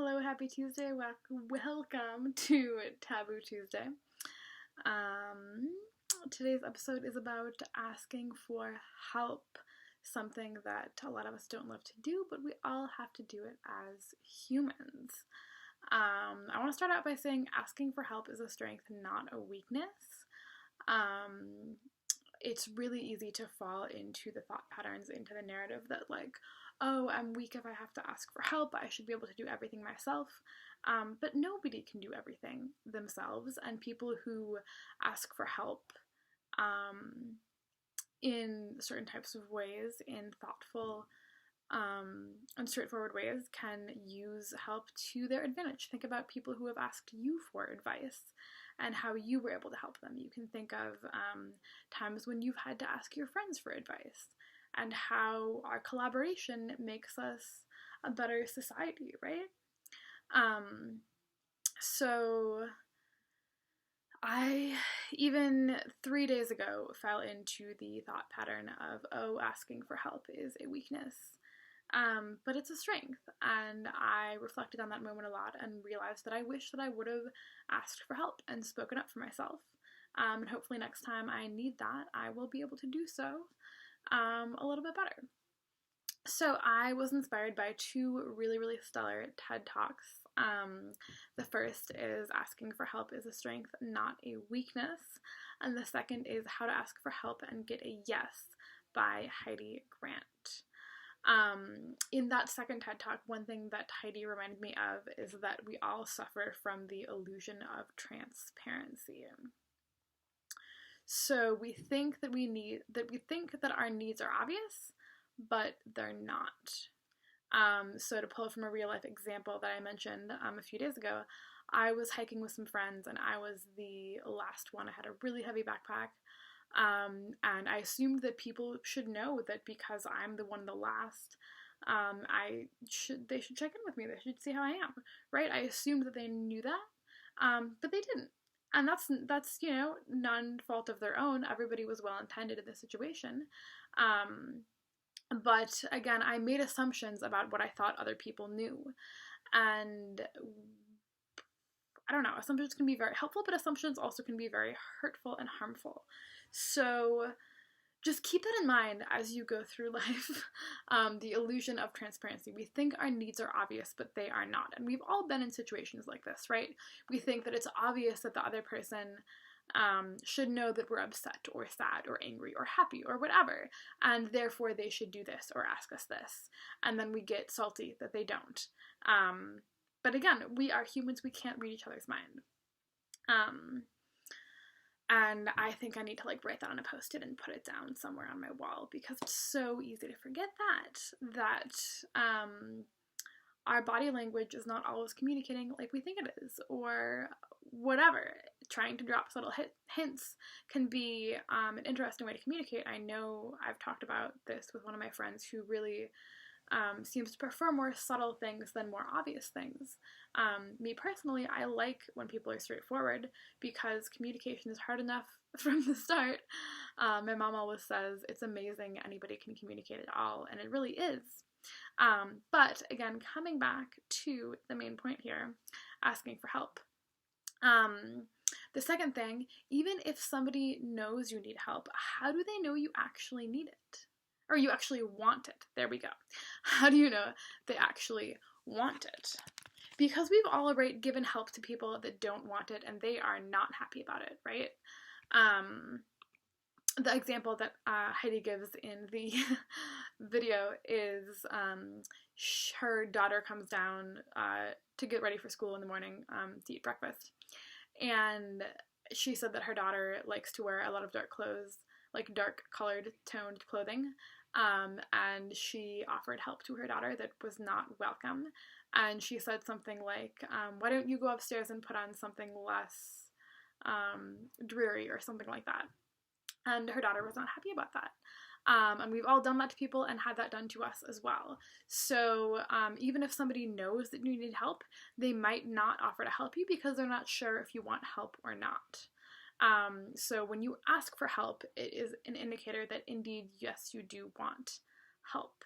Hello, happy Tuesday. Welcome to Taboo Tuesday. Um, Today's episode is about asking for help, something that a lot of us don't love to do, but we all have to do it as humans. I want to start out by saying asking for help is a strength, not a weakness. It's really easy to fall into the thought patterns, into the narrative that, like, oh, I'm weak if I have to ask for help, I should be able to do everything myself. But nobody can do everything themselves, and people who ask for help in certain types of ways, in thoughtful and straightforward ways, can use help to their advantage. Think about people who have asked you for advice and how you were able to help them. You can think of times when you've had to ask your friends for advice and how our collaboration makes us a better society, right? So I, even 3 days ago, fell into the thought pattern of, oh, asking for help is a weakness. But it's a strength, and I reflected on that moment a lot and realized that I wish that I would have asked for help and spoken up for myself. And hopefully next time I need that, I will be able to do so a little bit better. So I was inspired by two really, really stellar TED Talks. The first is Asking for Help is a Strength, Not a Weakness. And the second is How to Ask for Help and Get a Yes by Heidi Grant. In that second TED Talk, one thing that Heidi reminded me of is that we all suffer from the illusion of transparency. So we think that our needs are obvious, but they're not. So to pull from a real life example that I mentioned a few days ago, I was hiking with some friends and I was the last one. I had a really heavy backpack. And I assumed that people should know that because I'm the one the last, they should check in with me. They should see how I am, right? I assumed that they knew that, but they didn't. And that's none fault of their own. Everybody was well intended in this situation. But again, I made assumptions about what I thought other people knew. And I don't know, assumptions can be very helpful, but assumptions also can be very hurtful and harmful. So just keep that in mind as you go through life. The illusion of transparency. We think our needs are obvious, but they are not. And we've all been in situations like this, right? We think that it's obvious that the other person should know that we're upset or sad or angry or happy or whatever, and therefore they should do this or ask us this. And then we get salty that they don't. But again, we are humans, we can't read each other's mind. And I think I need to write that on a post-it and put it down somewhere on my wall, because it's so easy to forget that our body language is not always communicating like we think it is, or whatever. Trying to drop subtle hints can be an interesting way to communicate. I know I've talked about this with one of my friends who really seems to prefer more subtle things than more obvious things. Me personally, I like when people are straightforward, because communication is hard enough from the start. My mom always says it's amazing anybody can communicate at all, and it really is. But again, coming back to the main point here, asking for help. The second thing, even if somebody knows you need help, how do they know you actually need it? Or you actually want it? There we go. How do you know they actually want it? Because we've all given help to people that don't want it and they are not happy about it, right? The example that Heidi gives in the video is her daughter comes down to get ready for school in the morning to eat breakfast. And she said that her daughter likes to wear a lot of dark clothes, like dark colored toned clothing. And she offered help to her daughter that was not welcome. And she said something like, why don't you go upstairs and put on something less dreary or something like that. And her daughter was not happy about that. And we've all done that to people and had that done to us as well. So even if somebody knows that you need help, they might not offer to help you because they're not sure if you want help or not. So when you ask for help, it is an indicator that indeed, yes, you do want help.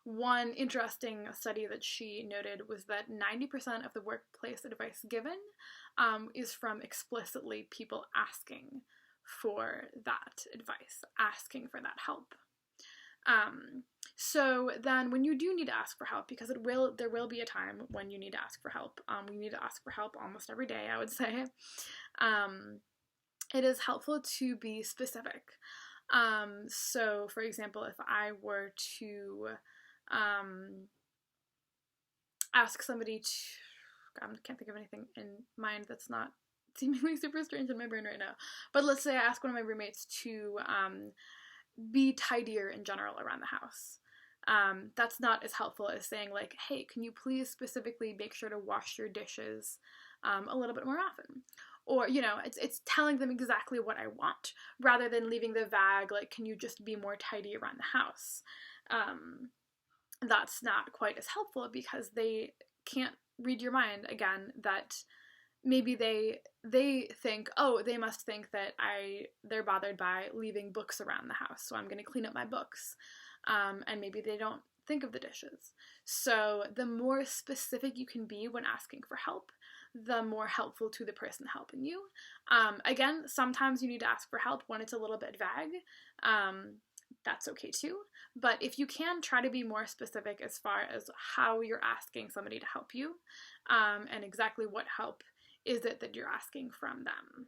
one interesting study that she noted was that 90% of the workplace advice given is from explicitly people asking for that advice, asking for that help. So then when you do need to ask for help, because there will be a time when you need to ask for help, we need to ask for help almost every day, I would say, it is helpful to be specific. So for example, if I were to ask somebody to, I can't think of anything in mind that's not seemingly super strange in my brain right now, but let's say I ask one of my roommates to be tidier in general around the house. That's not as helpful as saying like, hey, can you please specifically make sure to wash your dishes a little bit more often? Or, you know, it's telling them exactly what I want, rather than leaving the vague, like, can you just be more tidy around the house? That's not quite as helpful because they can't read your mind, again, that maybe they think, oh, they must think that they're bothered by leaving books around the house, so I'm going to clean up my books. And maybe they don't think of the dishes. So the more specific you can be when asking for help, the more helpful to the person helping you. Again, sometimes you need to ask for help when it's a little bit vague. That's okay too. But if you can, try to be more specific as far as how you're asking somebody to help you, and exactly what help is it that you're asking from them.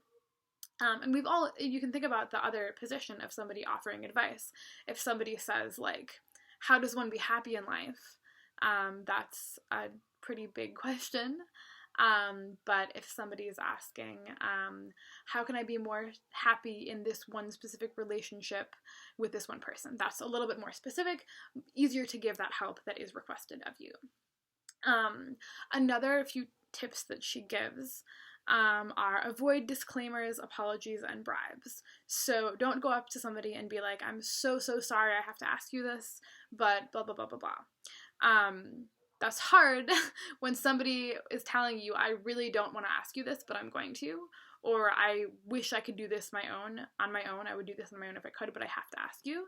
And you can think about the other position of somebody offering advice. If somebody says, like, how does one be happy in life? That's a pretty big question. But if somebody is asking, how can I be more happy in this one specific relationship with this one person? That's a little bit more specific, easier to give that help that is requested of you. Another few tips that she gives are avoid disclaimers, apologies, and bribes. So don't go up to somebody and be like, I'm so sorry I have to ask you this, but blah, blah, blah, blah, blah. That's hard when somebody is telling you, I really don't want to ask you this, but I'm going to, or I wish I could do this on my own. I would do this on my own if I could, but I have to ask you.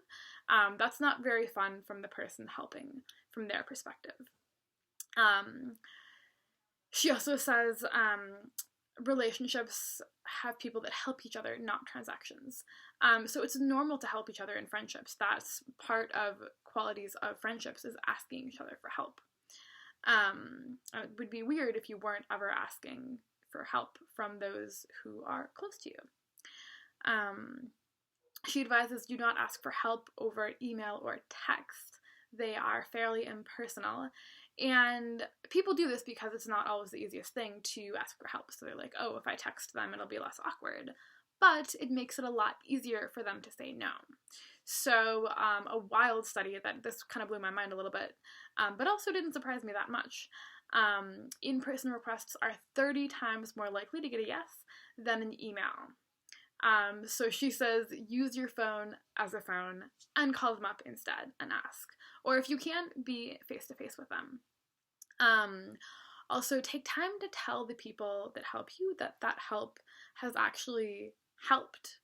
That's not very fun from the person helping, from their perspective. She also says relationships have people that help each other, not transactions. So it's normal to help each other in friendships. That's part of qualities of friendships, is asking each other for help. It would be weird if you weren't ever asking for help from those who are close to you. She advises do not ask for help over email or text. They are fairly impersonal. And people do this because it's not always the easiest thing to ask for help. So they're like, oh, if I text them, it'll be less awkward. But it makes it a lot easier for them to say no. So a wild study that this kind of blew my mind a little bit, but also didn't surprise me that much. In-person requests are 30 times more likely to get a yes than an email. So she says, use your phone as a phone and call them up instead and ask. Or if you can't, be face-to-face with them. Also, take time to tell the people that help you that help has actually helped.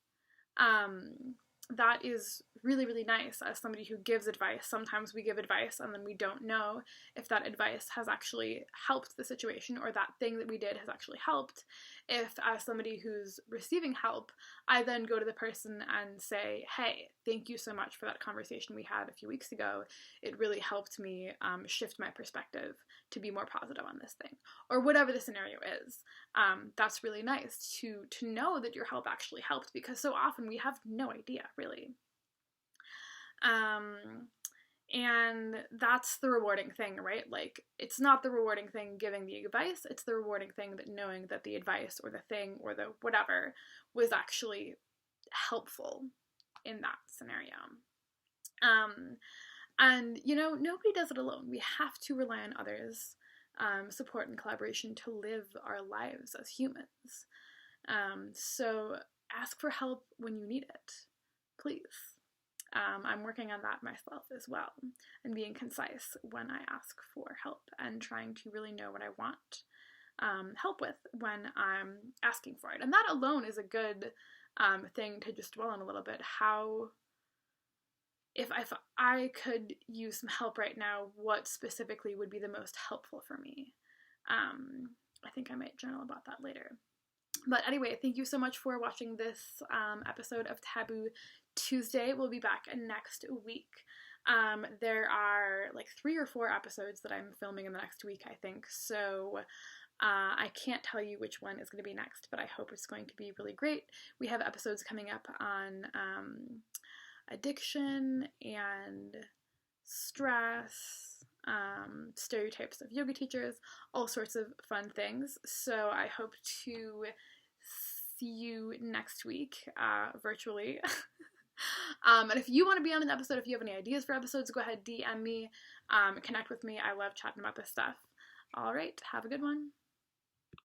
That is really, really nice as somebody who gives advice. Sometimes we give advice and then we don't know if that advice has actually helped the situation or that thing that we did has actually helped. If, as somebody who's receiving help, I then go to the person and say, hey, thank you so much for that conversation we had a few weeks ago. It really helped me shift my perspective to be more positive on this thing. Or whatever the scenario is. That's really nice to know that your help actually helped, because so often we have no idea, really. And that's the rewarding thing, right? Like, it's not the rewarding thing giving the advice, it's the rewarding thing that knowing that the advice or the thing or the whatever was actually helpful in that scenario. And, you know, nobody does it alone. We have to rely on others, support and collaboration to live our lives as humans. So ask for help when you need it, please. I'm working on that myself as well, and being concise when I ask for help and trying to really know what I want help with when I'm asking for it. And that alone is a good thing to just dwell on a little bit. How if I could use some help right now, what specifically would be the most helpful for me? I think I might journal about that later. But anyway, thank you so much for watching this episode of Taboo Tuesday. We'll be back next week. There are like 3 or 4 episodes that I'm filming in the next week, I think. So I can't tell you which one is going to be next, but I hope it's going to be really great. We have episodes coming up on addiction and stress, stereotypes of yoga teachers, all sorts of fun things. So I hope to see you next week virtually. And if you want to be on an episode, if you have any ideas for episodes, go ahead, DM me, connect with me. I love chatting about this stuff. All right, have a good one.